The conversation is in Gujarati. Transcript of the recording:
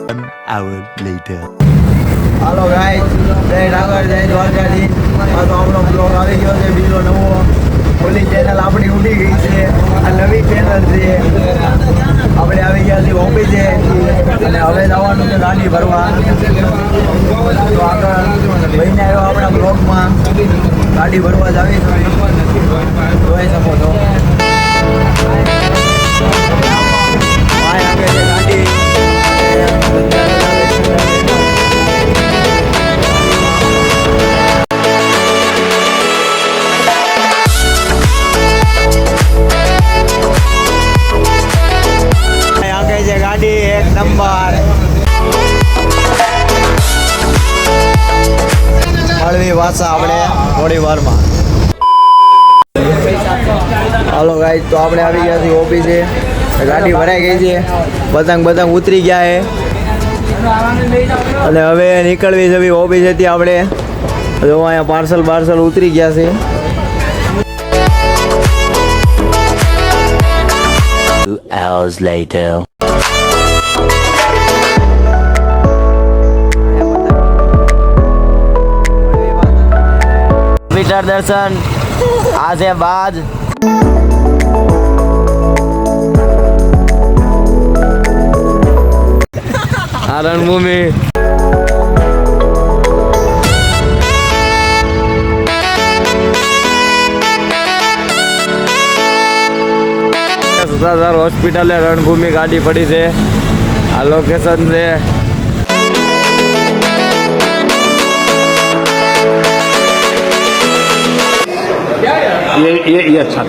1 hour later. હાલો ગાઈસ, જય ડાંગર જય દ્વારકાથી. આ તો આપણો બ્લોગ આવી ગયો છે બીજો નવો. ઓલી ચેનલ આપણી ઉડી ગઈ છે, આ નવી ચેનલ છે. આપણે આવી ગયા છીએ ઓફિસે અને હવે જવાનું છે ગાડી ભરવા. તો આગળ ભાઈને આવ્યો આપણા બ્લોગમાં ગાડી ભરવા જ આવી જોઈ શકો છો. આગળ છે ગાડી. ગાડી એક નંબર હળવી ભાષા આપણે થોડી વારમાં. હાલો ગાઈસ, તો આપણે આવી ગયા છીએ ઓફિસે. ગાડી ભરાઈ ગઈ છે, પતંગ ઉતરી ગયા છે અને હવે નીકળવી છે ઓફિસેથી આપણે. જો અહીંયા પાર્સલ ઉતરી ગયા છે. 2 hours later. પીટર દર્શન આ છે બાજ. આ રણભૂમિ. સુધાધાર હોસ્પિટલે રણભૂમિ ગાડી પડી છે. આ લોકેશન છે. ये अच्छा